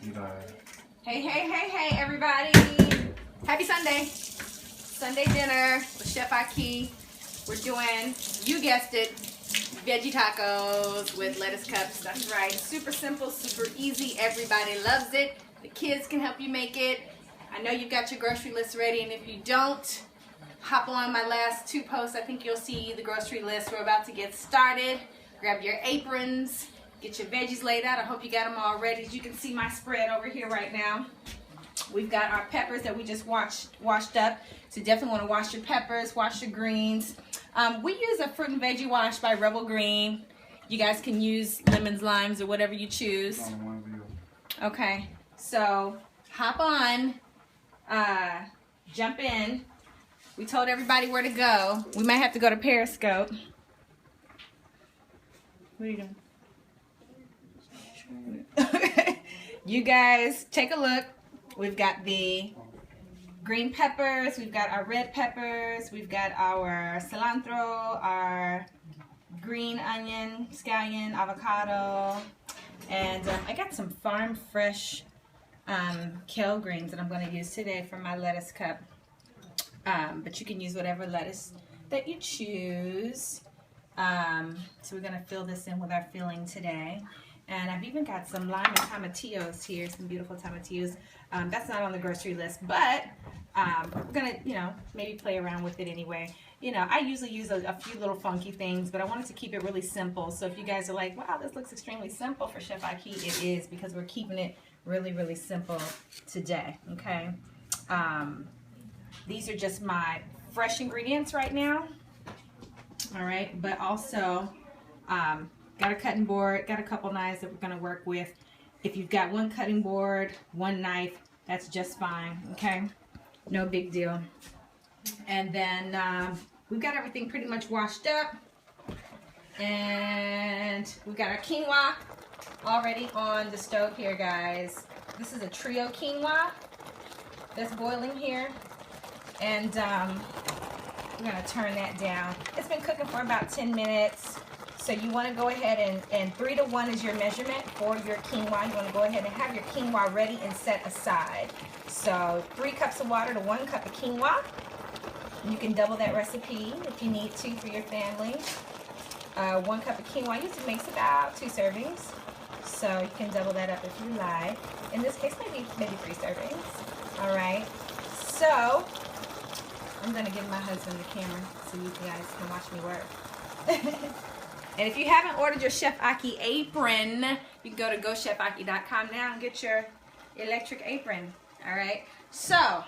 Hey, hey, hey, hey, everybody. Happy Sunday. Sunday dinner with Chef Ahkis. We're doing, you guessed it, veggie tacos with lettuce cups. That's right. Super simple, super easy. Everybody loves it. The kids can help you make it. I know you've got your grocery list ready, and if you don't, hop on my last 2 posts. I think you'll see the grocery list. We're about to get started. Grab your aprons. Get your veggies laid out. I hope you got them all ready. As you can see my spread over here right now. We've got our peppers that we just washed up. So definitely want to wash your peppers, wash your greens. We use a fruit and veggie wash by Rebel Green. You guys can use lemons, limes, or whatever you choose. Okay, so hop on, jump in. We told everybody where to go. We might have to go to Periscope. What are you doing? You guys take a look. We've got the green peppers, we've got our red peppers, we've got our cilantro, our green onion, scallion, avocado, and I got some farm fresh kale greens that I'm going to use today for my lettuce cup. But you can use whatever lettuce that you choose. So we're going to fill this in with our filling today. And I've even got some lime and tomatillos here, some beautiful tomatillos. That's not on the grocery list, but we're going to, maybe play around with it anyway. I usually use a few little funky things, but I wanted to keep it really simple. So if you guys are like, wow, this looks extremely simple for Chef Ahkis, it is, because we're keeping it really, really simple today, okay? These are just my fresh ingredients right now, all right? But also, got a cutting board, got a couple knives that we're going to work with. If you've got one cutting board, one knife, that's just fine, okay? No big deal. And then we've got everything pretty much washed up. And we've got our quinoa already on the stove here, guys. This is a trio quinoa that's boiling here. And we're going to turn that down. It's been cooking for about 10 minutes. So you want to go ahead and 3 to 1 is your measurement for your quinoa. You want to go ahead and have your quinoa ready and set aside. So 3 cups of water to 1 cup of quinoa. You can double that recipe if you need to for your family. 1 cup of quinoa usually makes about 2 servings. So you can double that up if you like. In this case, maybe 3 servings. All right. So I'm going to give my husband the camera so you guys can watch me work. And if you haven't ordered your Chef Ahkis apron, you can go to gochefahkis.com now and get your electric apron. All right. So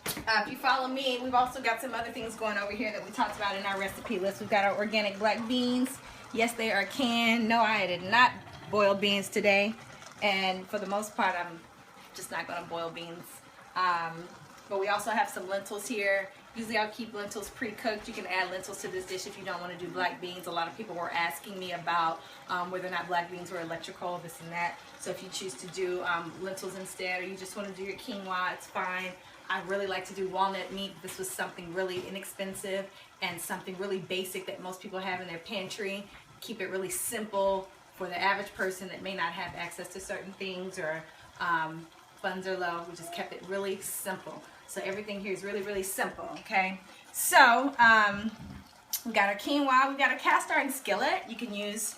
if you follow me, we've also got some other things going over here that we talked about in our recipe list. We've got our organic black beans. Yes, they are canned. No, I did not boil beans today. And for the most part, I'm just not going to boil beans. But we also have some lentils here. Usually I'll keep lentils pre-cooked. You can add lentils to this dish if you don't want to do black beans. A lot of people were asking me about whether or not black beans were electrical, this and that. So if you choose to do lentils instead, or you just want to do your quinoa, it's fine. I really like to do walnut meat. This was something really inexpensive and something really basic that most people have in their pantry. Keep it really simple for the average person that may not have access to certain things, or funds are low. We just kept it really simple. So everything here is really, really simple, okay? So we got our quinoa. We got a cast iron skillet. You can use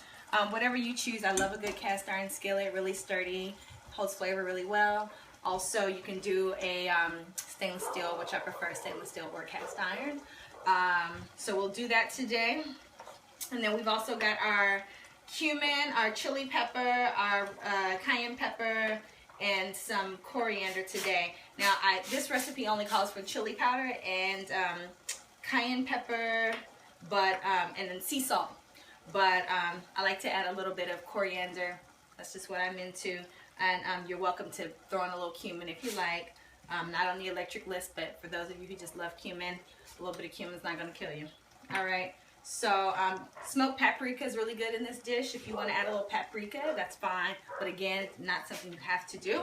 whatever you choose. I love a good cast iron skillet, really sturdy, holds flavor really well. Also, you can do a stainless steel, which I prefer, stainless steel or cast iron. So we'll do that today. And then we've also got our cumin, our chili pepper, our cayenne pepper, and some coriander today. Now, this recipe only calls for chili powder and cayenne pepper, and then sea salt. But I like to add a little bit of coriander. That's just what I'm into. And you're welcome to throw in a little cumin if you like. Not on the electric list, but for those of you who just love cumin, a little bit of cumin is not going to kill you. All right. So smoked paprika is really good in this dish. If you want to add a little paprika, that's fine. But again, it's not something you have to do.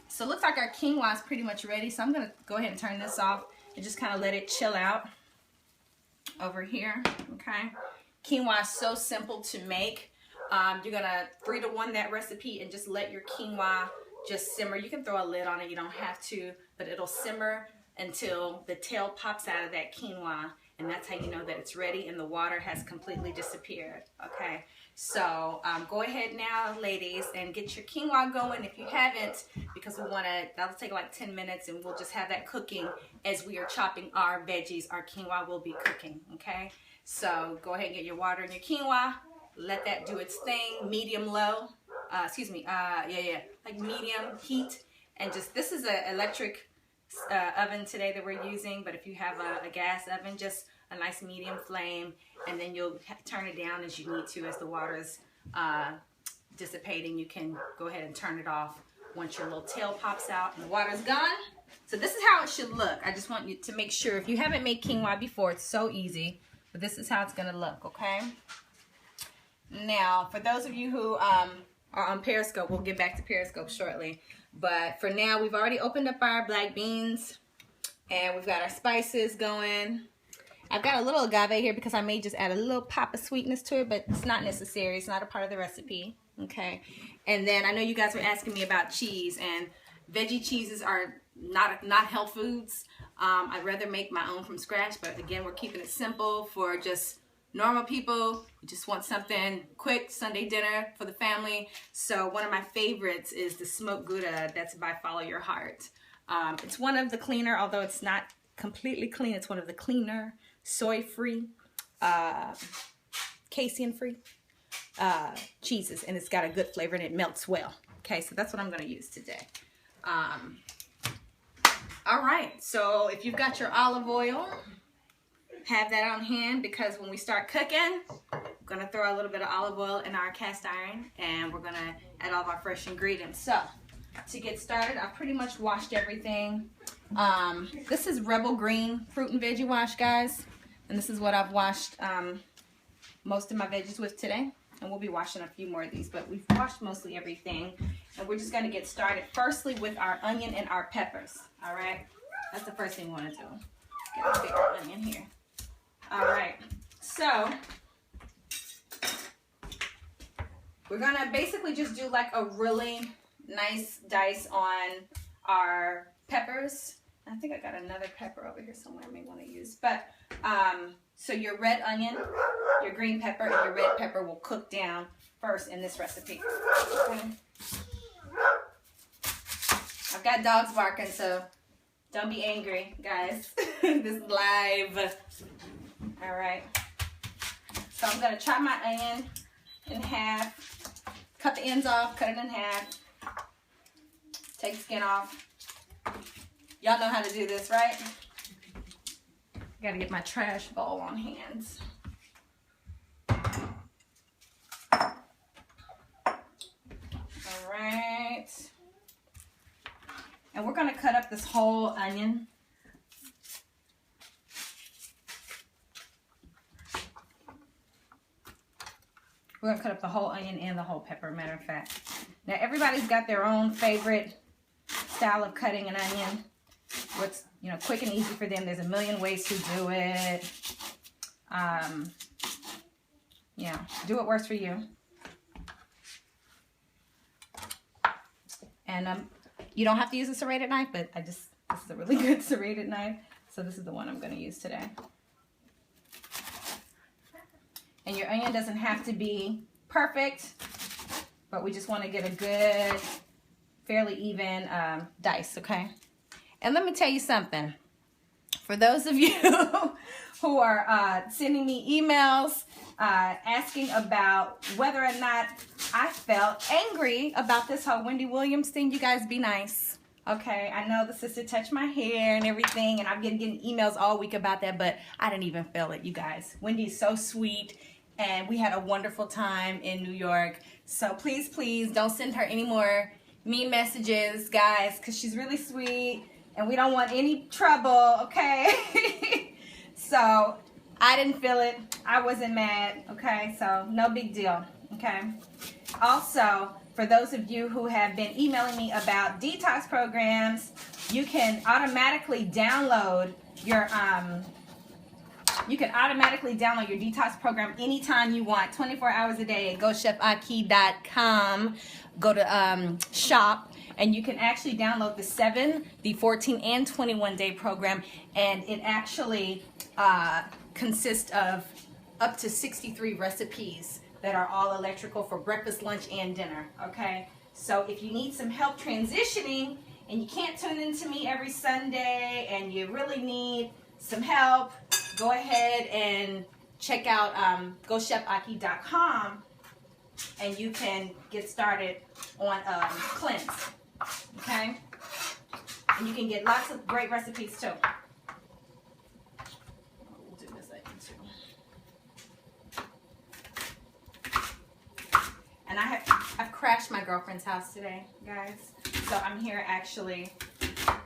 So it looks like our quinoa is pretty much ready. So I'm going to go ahead and turn this off and just kind of let it chill out over here. Okay. Quinoa is so simple to make. You're going to 3 to 1 that recipe and just let your quinoa just simmer. You can throw a lid on it, you don't have to, but it'll simmer until the tail pops out of that quinoa, and that's how you know that it's ready and the water has completely disappeared. Okay, so go ahead now, ladies, and get your quinoa going if you haven't, because we want to, that'll take like 10 minutes, and we'll just have that cooking as we are chopping our veggies. Our quinoa will be cooking. Okay, so go ahead and get your water and your quinoa. Let that do its thing, medium low. Like medium heat, and just, this is an electric oven today that we're using, but if you have a gas oven, just a nice medium flame, and then you'll turn it down as you need to. As the water's dissipating, you can go ahead and turn it off once your little tail pops out and the water's gone. So this is how it should look. I just want you to make sure, if you haven't made quinoa before, it's so easy, but this is how it's gonna look. Okay, now for those of you who are on Periscope, we'll get back to Periscope shortly, but for now we've already opened up our black beans and we've got our spices going. I've got a little agave here because I may just add a little pop of sweetness to it, but it's not necessary. It's not a part of the recipe. Okay, and then I know you guys were asking me about cheese, and veggie cheeses are not health foods. I'd rather make my own from scratch, but again, we're keeping it simple for just normal people who just want something quick, Sunday dinner for the family. So one of my favorites is the smoked Gouda. That's by Follow Your Heart. It's one of the cleaner, although it's not completely clean, it's one of the cleaner, soy-free, casein-free cheeses, and it's got a good flavor and it melts well. Okay, so that's what I'm going to use today. All right, so if you've got your olive oil, have that on hand, because when we start cooking, we're going to throw a little bit of olive oil in our cast iron, and we're going to add all of our fresh ingredients. So to get started, I pretty much washed everything. This is Rebel Green fruit and veggie wash, guys, and this is what I've washed most of my veggies with today, and we'll be washing a few more of these, but we've washed mostly everything, and we're just going to get started firstly with our onion and our peppers. All right, that's the first thing we want to do. Get a bigger onion here. All right, so we're gonna basically just do like a really nice dice on our peppers. I think I got another pepper over here somewhere I may want to use, but so your red onion, your green pepper, and your red pepper will cook down first in this recipe. Okay. I've got dogs barking, so don't be angry, guys. This is live. All right, so I'm gonna chop my onion in half, cut the ends off, cut it in half, take the skin off. Y'all know how to do this, right? Gotta get my trash bowl on hands. All right, and we're gonna cut up this whole onion. We're gonna cut up the whole onion and the whole pepper, matter of fact. Now everybody's got their own favorite style of cutting an onion. What's, you know, quick and easy for them. There's a million ways to do it. Yeah, do what works for you. And you don't have to use a serrated knife, but this is a really good serrated knife. So this is the one I'm gonna use today. And your onion doesn't have to be perfect, but we just want to get a good, fairly even dice, okay? And let me tell you something. For those of you who are sending me emails asking about whether or not I felt angry about this whole Wendy Williams thing, you guys be nice, okay? I know the sister touched my hair and everything, and I'm getting emails all week about that, but I didn't even feel it, you guys. Wendy's so sweet. And we had a wonderful time in New York. So please, please don't send her any more mean messages, guys, because she's really sweet and we don't want any trouble, okay? So I didn't feel it. I wasn't mad, okay? So no big deal, okay? Also, for those of you who have been emailing me about detox programs, you can automatically download your detox program anytime you want, 24 hours a day at GoChefAhkis.com. Go to shop, And you can actually download the 7, the 14, and 21-day program, and it actually consists of up to 63 recipes that are all electrical for breakfast, lunch, and dinner, okay? So if you need some help transitioning and you can't tune in to me every Sunday and you really need some help, go ahead and check out GoChefAhkis.com and you can get started on cleanse, okay? And you can get lots of great recipes too. We'll do this too. And I've crashed my girlfriend's house today, guys. So I'm here actually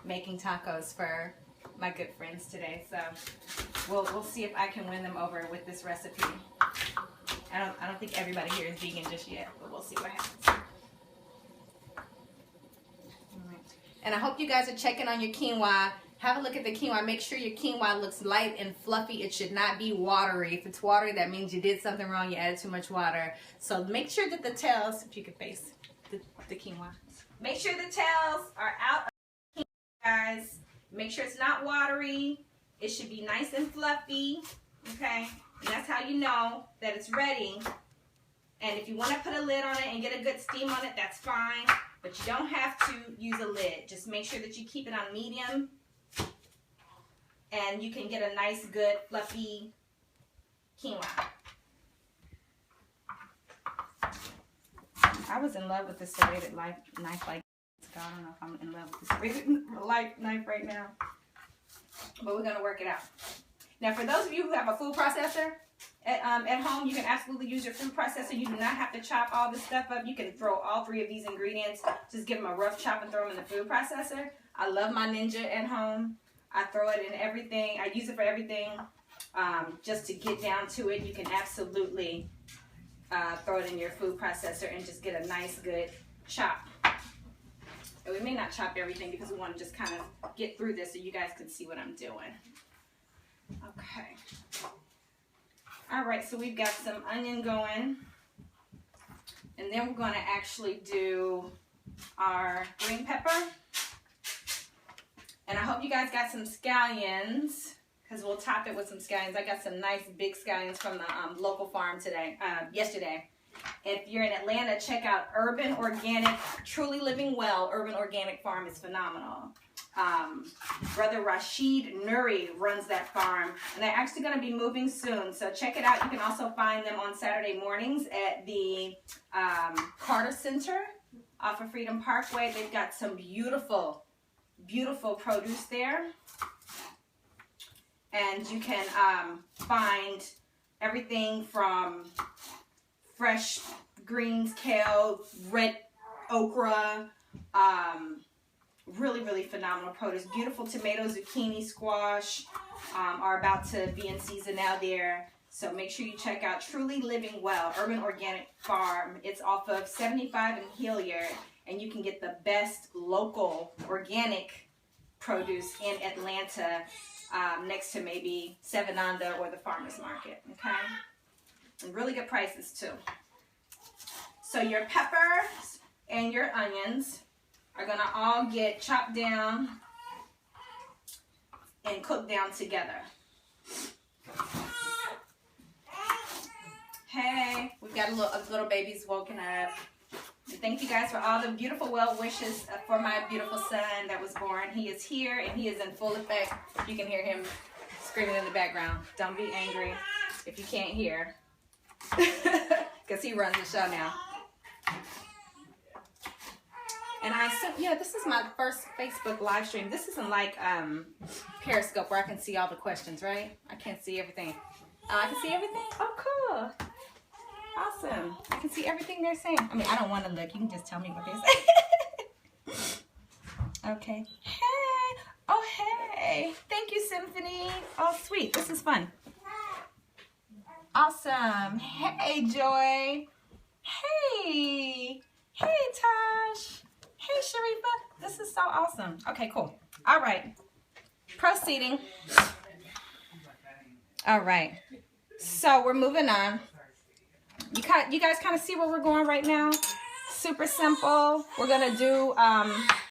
making tacos for my good friends today. So we'll see if I can win them over with this recipe. I don't think everybody here is vegan just yet, but we'll see what happens. And I hope you guys are checking on your quinoa. Have a look at the quinoa. Make sure your quinoa looks light and fluffy. It should not be watery. If it's watery, that means you did something wrong. You added too much water. So make sure that the tails, if you could face the quinoa. Make sure the tails are out of the quinoa, guys. Make sure it's not watery. It should be nice and fluffy, okay? And that's how you know that it's ready. And if you want to put a lid on it and get a good steam on it, that's fine. But you don't have to use a lid. Just make sure that you keep it on medium. And you can get a nice, good, fluffy quinoa. I was in love with the serrated knife like this. I don't know if I'm in love with the serrated knife right now. But we're going to work it out. Now, for those of you who have a food processor at home, you can absolutely use your food processor. You do not have to chop all this stuff up. You can throw all 3 of these ingredients. Just give them a rough chop and throw them in the food processor. I love my Ninja at home. I throw it in everything. I use it for everything. Just to get down to it, you can absolutely throw it in your food processor and just get a nice, good chop. And we may not chop everything because we want to just kind of get through this so you guys can see what I'm doing. Okay. All right, so we've got some onion going. And then we're going to actually do our green pepper. And I hope you guys got some scallions because we'll top it with some scallions. I got some nice big scallions from the local farm yesterday. If you're in Atlanta, check out Urban Organic, Truly Living Well. Urban Organic Farm is phenomenal. Brother Rashid Nuri runs that farm, and they're actually going to be moving soon, so check it out. You can also find them on Saturday mornings at the Carter Center off of Freedom Parkway. They've got some beautiful, beautiful produce there, and you can find everything from fresh greens, kale, red okra, really, really phenomenal produce. Beautiful tomatoes, zucchini, squash are about to be in season now there. So make sure you check out Truly Living Well, Urban Organic Farm. It's off of 75 and Hilliard, and you can get the best local organic produce in Atlanta next to maybe Seven Onda or the Farmer's Market, okay? And really good prices too. So your peppers and your onions are gonna all get chopped down and cooked down together. Hey, we've got a little baby's woken up. And thank you guys for all the beautiful well wishes for my beautiful son that was born. He is here and he is in full effect. You can hear him screaming in the background. Don't be angry if you can't hear, because he runs the show now. And this is my first Facebook live stream. This isn't like Periscope where I can see all the questions, right? I can't see everything. I can see everything? Oh, cool. Awesome. I can see everything they're saying. I mean, I don't want to look. You can just tell me what they're saying. Okay. Hey. Oh, hey. Thank you, Symphony. Oh, sweet. This is fun. Awesome. Hey, Joy. Hey. Hey, Tosh. Hey, Sharifa. This is so awesome. Okay, cool. All right. Proceeding. All right. So we're moving on. You guys kind of see where we're going right now? super simple. We're gonna do